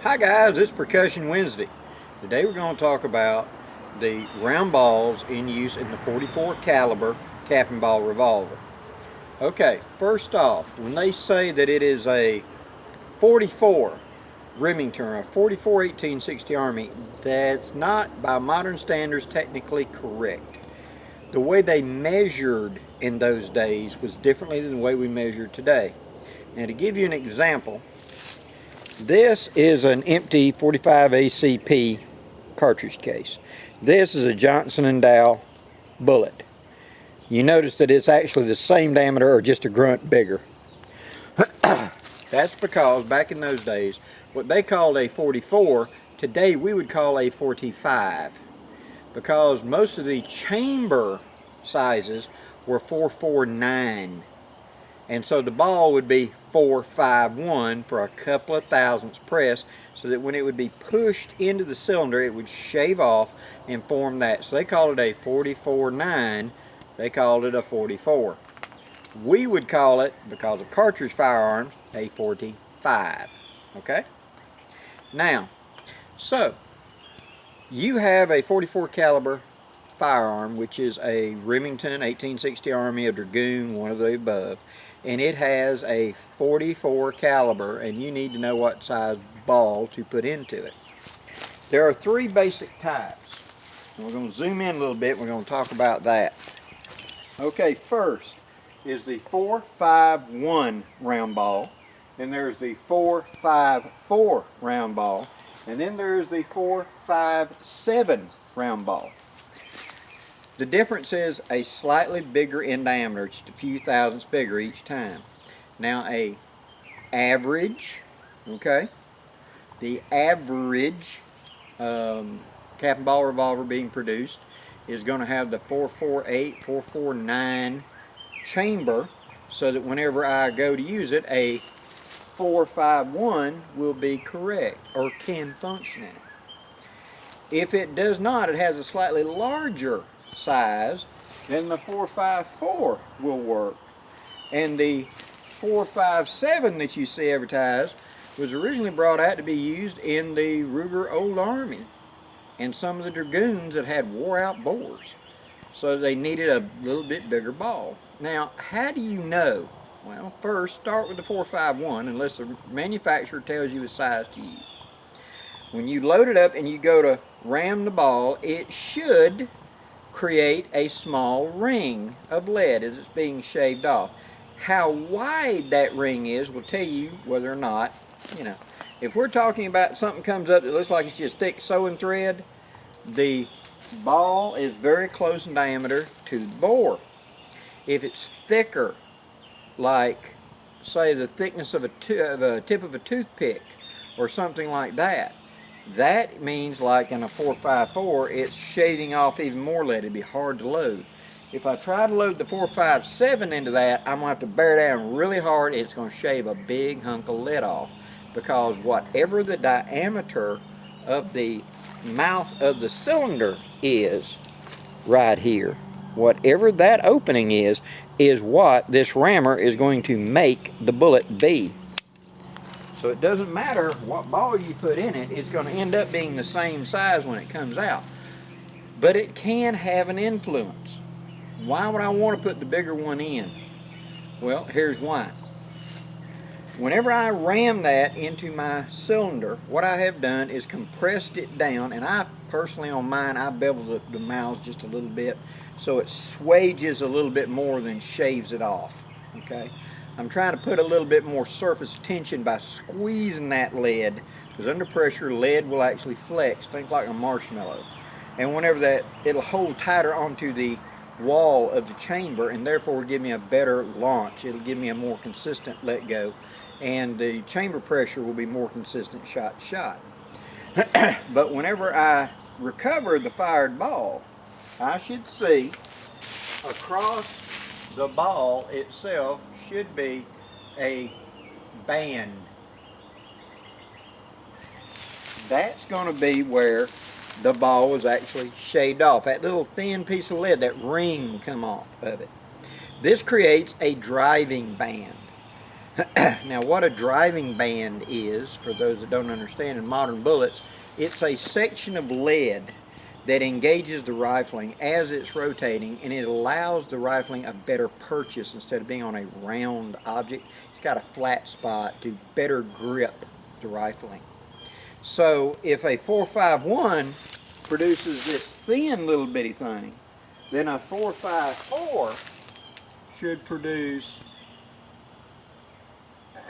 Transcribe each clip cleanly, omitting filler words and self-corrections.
Hi guys, it's Percussion Wednesday. Today we're going to talk about the round balls in use in the 44 caliber cap and ball revolver. Okay, first off, when they say that it is a 44 Remington or a 44 1860 Army, that's not by modern standards technically correct. The way they measured in those days was differently than the way we measure today. Now, to give you an example, this is an empty 45 ACP cartridge case. This is a Johnson & Dow bullet. You notice that it's actually the same diameter or just a grunt bigger. That's because back in those days, what they called a 44, today we would call a 45. Because most of the chamber sizes were 449. And so the ball would be 451 for a couple of thousandths press, so that when it would be pushed into the cylinder, it would shave off and form that. So they called it a 44-9. They called it a 44. We would call it, because of cartridge firearms, a 45. Okay? Now, so you have a 44 caliber firearm, which is a Remington 1860 Army, a Dragoon, one of the above, and it has a 44 caliber, and you need to know what size ball to put into it. There are three basic types, and we're going to zoom in a little bit. We're going to talk about that. Okay, first is the 4.51 round ball, and there's the 4.54 round ball, and then there's the 4.57 round ball. The difference is a slightly bigger in diameter, just a few thousandths bigger each time. Now a average, okay, the average cap and ball revolver being produced is going to have the 448, 449 chamber, so that whenever I go to use it, a 451 will be correct or can function in it. If it does not, it has a slightly larger size, then the 454 will work. And the 457 that you see advertised was originally brought out to be used in the Ruger Old Army and some of the Dragoons that had wore out bores, so they needed a little bit bigger ball. Now, how do you know? Well, first start with the 451 unless the manufacturer tells you the size to use. When you load it up and you go to ram the ball, it should create a small ring of lead as it's being shaved off. How wide that ring is will tell you whether or not, if we're talking about something comes up that looks like it's just thick sewing thread, the ball is very close in diameter to the bore. If it's thicker, like say the thickness of a tip of a toothpick or something like that, that means like in a 454 it's shaving off even more lead. It'd be hard to load. If I try to load the 457 into that, I'm going to have to bear down really hard. It's going to shave a big hunk of lead off, because whatever the diameter of the mouth of the cylinder is right here, whatever that opening is what this rammer is going to make the bullet be. So it doesn't matter what ball you put in it, it's going to end up being the same size when it comes out. But it can have an influence. Why would I want to put the bigger one in? Well, here's why. Whenever I ram that into my cylinder, what I have done is compressed it down, and I personally on mine, I bevel the mouths just a little bit so it swages a little bit more than shaves it off. Okay? I'm trying to put a little bit more surface tension by squeezing that lead, because under pressure lead will actually flex, think like a marshmallow. And whenever that, it'll hold tighter onto the wall of the chamber, and therefore give me a better launch. It'll give me a more consistent let go, and the chamber pressure will be more consistent shot to shot. But whenever I recover the fired ball, I should see across the ball itself should be a band. That's going to be where the ball was actually shaved off. That little thin piece of lead, that ring come off of it. This creates a driving band. Now what a driving band is, for those that don't understand, in modern bullets, it's a section of lead that engages the rifling as it's rotating, and it allows the rifling a better purchase. Instead of being on a round object, it's got a flat spot to better grip the rifling. So if a 4.51 produces this thin little bitty thing, then a 4.54 should produce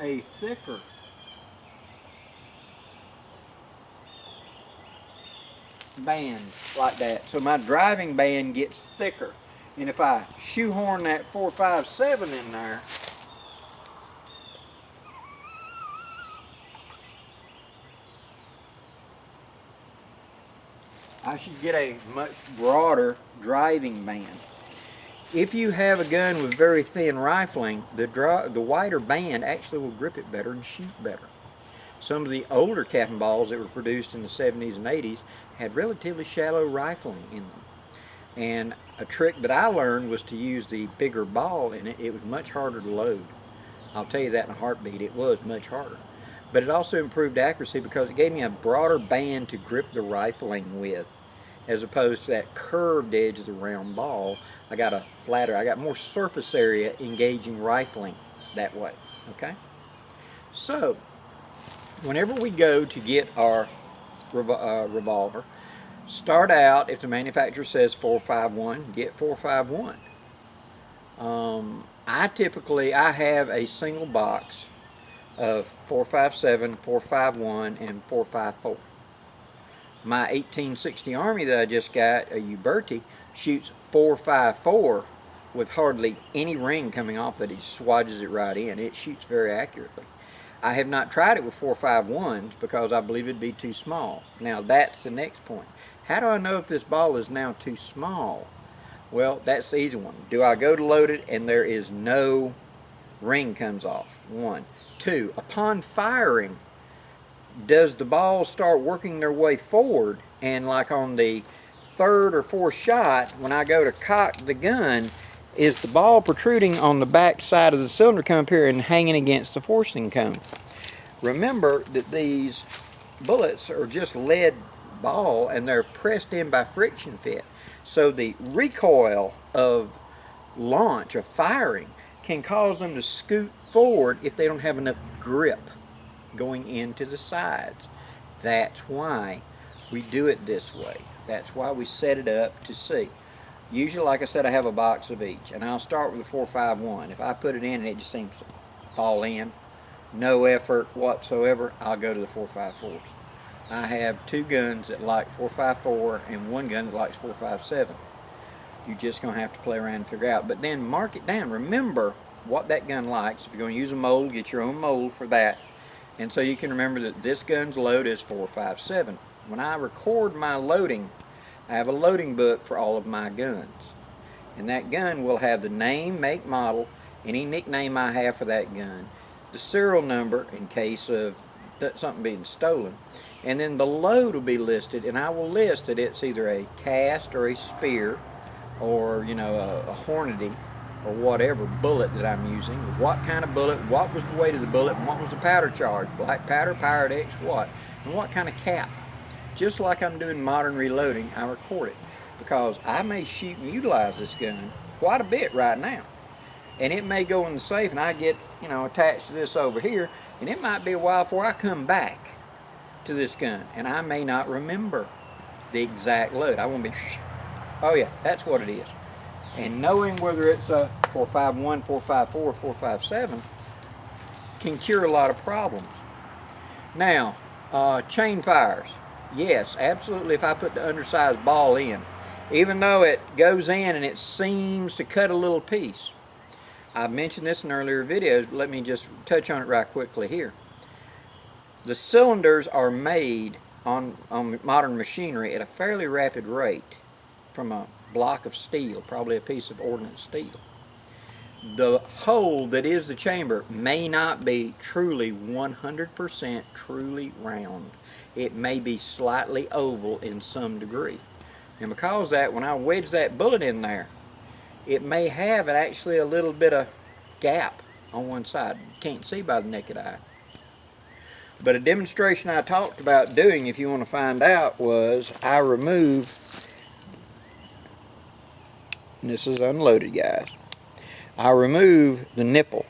a thicker band like that. So my driving band gets thicker. And if I shoehorn that 4.57 in there, I should get a much broader driving band. If you have a gun with very thin rifling, the wider band actually will grip it better and shoot better. Some of the older cap and balls that were produced in the 70s and 80s had relatively shallow rifling in them. And a trick that I learned was to use the bigger ball in it. It was much harder to load. I'll tell you that in a heartbeat. It was much harder. But it also improved accuracy because it gave me a broader band to grip the rifling with, as opposed to that curved edge of the round ball. I got more surface area engaging rifling that way, okay? So, whenever we go to get our revolver, start out, if the manufacturer says 4.51, get 4.51. I have a single box of 4.57, 4.51, and 4.54. My 1860 Army that I just got, a Uberti, shoots 4.54 with hardly any ring coming off it. He swodges it right in. It shoots very accurately. I have not tried it with 4.51s because I believe it'd be too small. Now that's the next point. How do I know if this ball is now too small? Well, that's the easy one. Do I go to load it and there is no ring comes off? One. Two, upon firing, does the ball start working their way forward, and like on the third or fourth shot, when I go to cock the gun, is the ball protruding on the back side of the cylinder cone up here and hanging against the forcing cone? Remember that these bullets are just lead ball and they're pressed in by friction fit. So the recoil of launch, of firing, can cause them to scoot forward if they don't have enough grip going into the sides. That's why we do it this way. That's why we set it up to see. Usually, like I said, I have a box of each, and I'll start with the 4.51. If I put it in and it just seems to fall in, no effort whatsoever, I'll go to the 4.54s. I have two guns that like 4.54 and one gun that likes 4.57. You're just going to have to play around and figure out. But then mark it down. Remember what that gun likes. If you're going to use a mold, get your own mold for that. And so you can remember that this gun's load is 4.57. When I record my loading, I have a loading book for all of my guns. And that gun will have the name, make, model, any nickname I have for that gun, the serial number in case of something being stolen, and then the load will be listed, and I will list that it's either a cast or a spear, or a Hornady or whatever bullet that I'm using, what kind of bullet, what was the weight of the bullet, and what was the powder charge, black powder, Pirate X, what, and what kind of cap. Just like I'm doing modern reloading, I record it because I may shoot and utilize this gun quite a bit right now, and it may go in the safe and I get attached to this over here, and it might be a while before I come back to this gun, and I may not remember the exact load. I won't be, oh yeah, that's what it is. And knowing whether it's a 4.51, 4.54, 4.57 can cure a lot of problems. Now, chain fires. Yes, absolutely, if I put the undersized ball in, even though it goes in and it seems to cut a little piece. I've mentioned this in earlier videos, but let me just touch on it right quickly here. The cylinders are made on modern machinery at a fairly rapid rate from a block of steel, probably a piece of ordnance steel. The hole that is the chamber may not be truly 100% truly round. It may be slightly oval in some degree. And because of that, when I wedge that bullet in there, it may have actually a little bit of gap on one side. You can't see by the naked eye. But a demonstration I talked about doing, if you want to find out, was I remove, and this is unloaded, guys, I remove the nipple,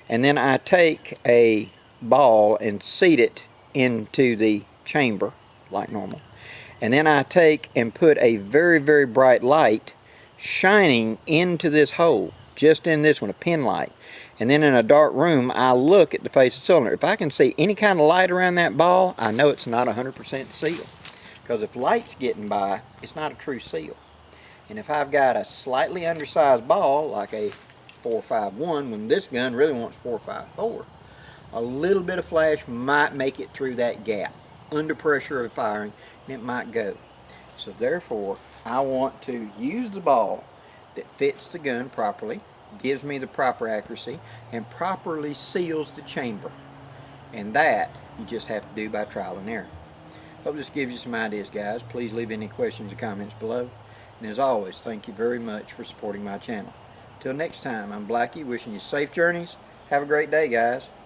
and then I take a ball and seat it into the chamber like normal. And then I take and put a very, very bright light shining into this hole, just in this one, a pin light. And then in a dark room, I look at the face of the cylinder. If I can see any kind of light around that ball, I know it's not 100% seal. Because if light's getting by, it's not a true seal. And if I've got a slightly undersized ball, like a 451, when this gun really wants 454, a little bit of flash might make it through that gap under pressure of firing, and it might go. So therefore, I want to use the ball that fits the gun properly, gives me the proper accuracy, and properly seals the chamber. And that you just have to do by trial and error. Hope this gives you some ideas, guys. Please leave any questions or comments below. And as always, thank you very much for supporting my channel. Till next time, I'm Blackie, wishing you safe journeys. Have a great day, guys.